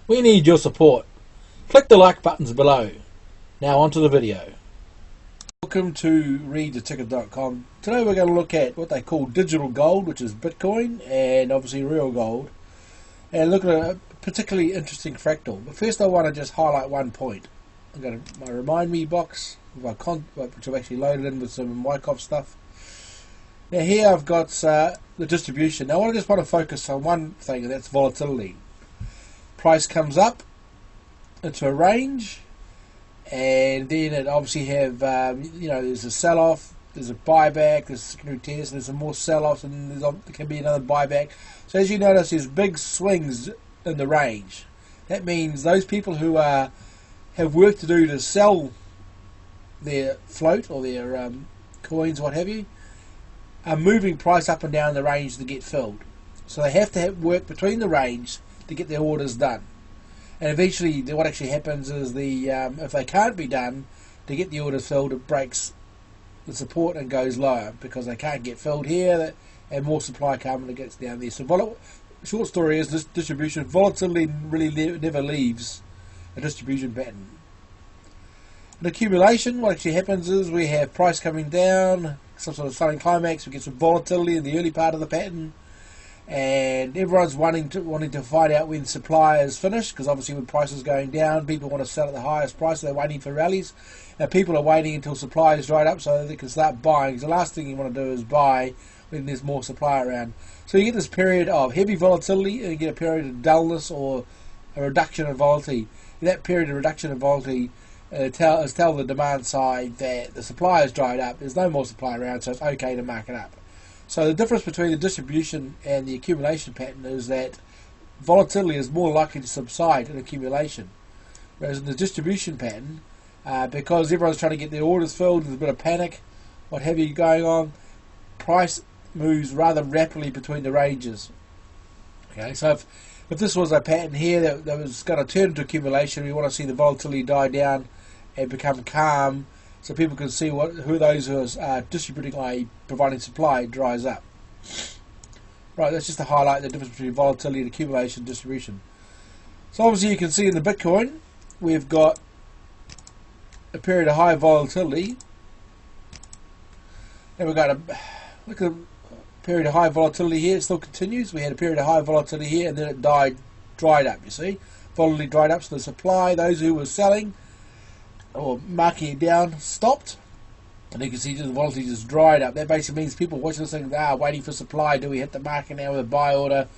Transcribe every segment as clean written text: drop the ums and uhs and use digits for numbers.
We need your support. Click the like buttons below. Now onto the video. Welcome to readtheticker.com. Today we're going to look at what they call digital gold, which is Bitcoin, and obviously real gold, and look at a particularly interesting fractal. But first I want to just highlight one point. I've got my remind me box, which I've actually loaded in with some Wyckoff stuff. Now here I've got the distribution. Now I just want to focus on one thing, and that's volatility. Price comes up into a range, and then it obviously have there's a sell-off, there's a buyback, there's a secondary test, there's some more sell-offs, and there can be another buyback. So as you notice, there's big swings in the range. That means those people who have work to do to sell their float or their coins, what have you, are moving price up and down the range to get filled. So they have to have work between the range to get their orders done. And eventually what actually happens is if they can't be done to get the orders filled, it breaks the support and goes lower because they can't get filled here, and more supply comes and it gets down there. So short story is, this distribution volatility really never leaves a distribution pattern. In accumulation, what actually happens is we have price coming down, some sort of sudden climax, we get some volatility in the early part of the pattern, and everyone's wanting to find out when supply is finished, because obviously when price is going down, people want to sell at the highest price, so they're waiting for rallies. Now people are waiting until supply is dried up so they can start buying, because the last thing you want to do is buy when there's more supply around. So you get this period of heavy volatility, and you get a period of dullness or a reduction in volatility. In that period of reduction in volatility tell the demand side that the supply is dried up, there's no more supply around, so it's okay to mark it up. So the difference between the distribution and the accumulation pattern is that volatility is more likely to subside in accumulation, whereas in the distribution pattern, because everyone's trying to get their orders filled, there's a bit of panic, what have you going on, price moves rather rapidly between the ranges. Okay, so if this was a pattern here that was going to turn into accumulation, we want to see the volatility die down and become calm, so people can see who those who are distributing, i.e. providing supply, dries up. Right, that's just to highlight the difference between volatility and accumulation and distribution. So obviously you can see in the Bitcoin, we've got a period of high volatility, and we've got look at a period of high volatility here. It still continues. We had a period of high volatility here, and then it dried up, you see. Volatility dried up, so the supply, those who were selling or marking it down, stopped, and you can see the volatility just dried up. That basically means people watching this thing, waiting for supply. Do we hit the market now with a buy order?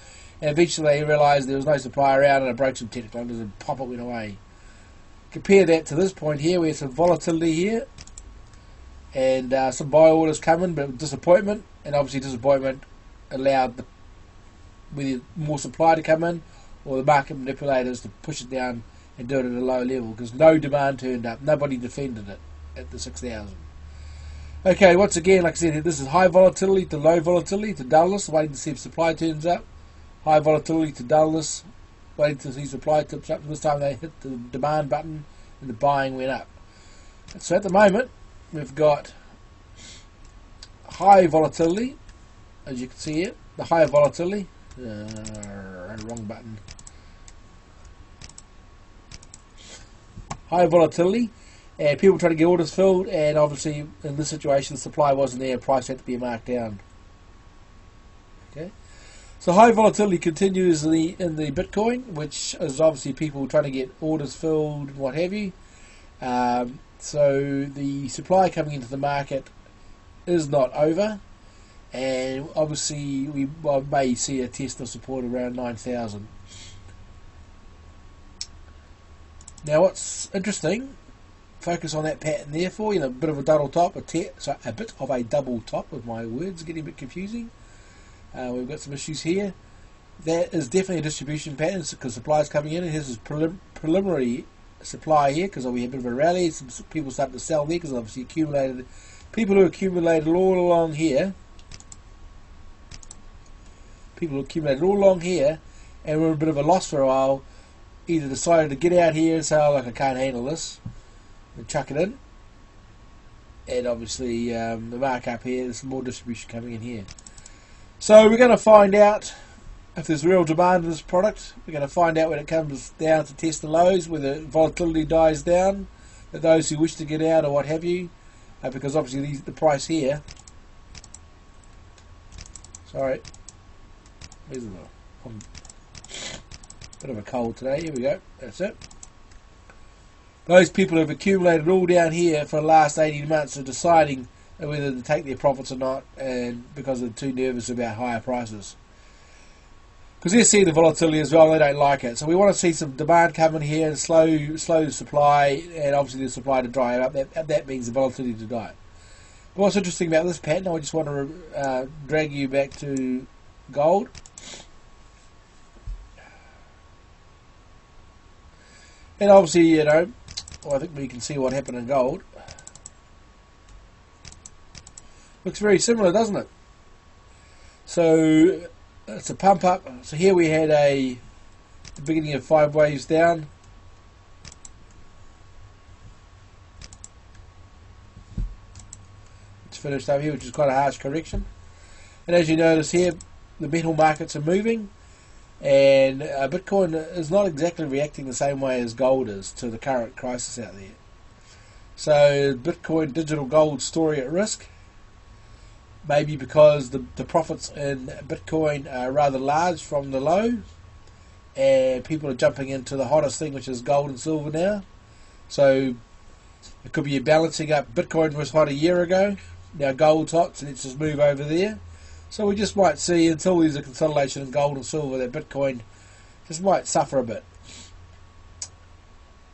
And eventually they realised there was no supply around, and it broke some technical unders and pop, it went away. Compare that to this point here. We have some volatility here, and some buy orders coming, but disappointment, and obviously disappointment allowed with more supply to come in, or the market manipulators to push it down and do it at a low level, because no demand turned up, nobody defended it at the 6,000. Okay, once again, like I said, this is high volatility to low volatility to dullness, waiting to see if supply turns up. High volatility to dullness, waiting to see supply tips up. This time they hit the demand button and the buying went up. So at the moment, we've got high volatility, as you can see here. The higher volatility, wrong button. High volatility, and people trying to get orders filled, and obviously in this situation the supply wasn't there, price had to be marked down. Okay, so high volatility continues in the Bitcoin, which is obviously people trying to get orders filled, what have you. So the supply coming into the market is not over, and obviously we may see a test of support around 9,000. Now what's interesting, focus on that pattern there for you, a bit of a double top, a bit of a double top, with my words getting a bit confusing. We've got some issues here. That is definitely a distribution pattern, because supply is coming in, and here's this preliminary supply here, because we have a bit of a rally. Some people started to sell there, because obviously people who accumulated all along here, and were in a bit of a loss for a while, either decided to get out here and say, oh, look, I can't handle this, and chuck it in, and obviously the markup here, there's some more distribution coming in here. So we're going to find out if there's real demand in this product. We're going to find out when it comes down to test the lows, whether volatility dies down, that those who wish to get out or what have you, because obviously the price here, sorry, there's a bit of a cold today, here we go, that's it. Those people who have accumulated all down here for the last 18 months are deciding whether to take their profits or not, and because they're too nervous about higher prices. Because they see the volatility as well, they don't like it. So we want to see some demand come in here and slow the supply, and obviously the supply to dry up. That means the volatility to die. But what's interesting about this pattern, I just want to drag you back to gold. And obviously, you know, well, I think we can see what happened in gold. Looks very similar, doesn't it? So it's a pump up. So here we had the beginning of 5 waves down. It's finished over here, which is quite a harsh correction. And as you notice here, the metal markets are moving, and Bitcoin is not exactly reacting the same way as gold is to the current crisis out there. So Bitcoin digital gold story at risk. Maybe because the profits in Bitcoin are rather large from the low, and people are jumping into the hottest thing, which is gold and silver now. So it could be a balancing up. Bitcoin was hot a year ago, now gold's hot, so let's just move over there. So we just might see, until there's a consolidation in gold and silver, that Bitcoin just might suffer a bit.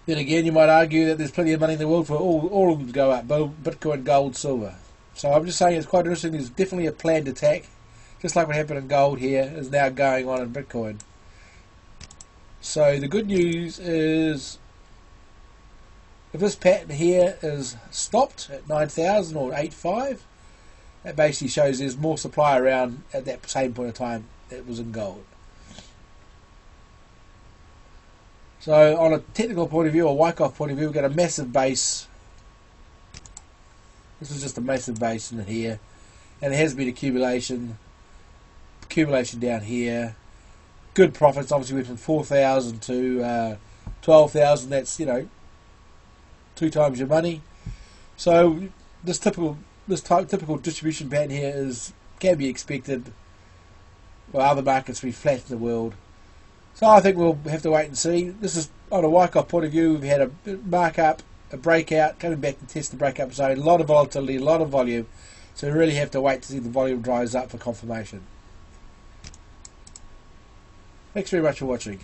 Then again, you might argue that there's plenty of money in the world for all of them to go up, Bitcoin, gold, silver. So I'm just saying it's quite interesting. There's definitely a planned attack, just like what happened in gold here is now going on in Bitcoin. So the good news is, if this pattern here is stopped at 9,000 or 8.5, that basically shows there's more supply around at that same point of time that it was in gold. So on a technical point of view, or Wyckoff point of view, we've got a massive base. This is just a massive base in here, and there has been accumulation down here. Good profits, obviously went from 4,000 to 12,000. That's, you know, 2 times your money. So this typical distribution pattern here can be expected. Well, other markets will be flat in the world. So I think we'll have to wait and see. This is on a Wyckoff point of view. We've had a markup, a breakout, coming back to test the breakup zone. A lot of volatility, a lot of volume. So we really have to wait to see the volume dries up for confirmation. Thanks very much for watching.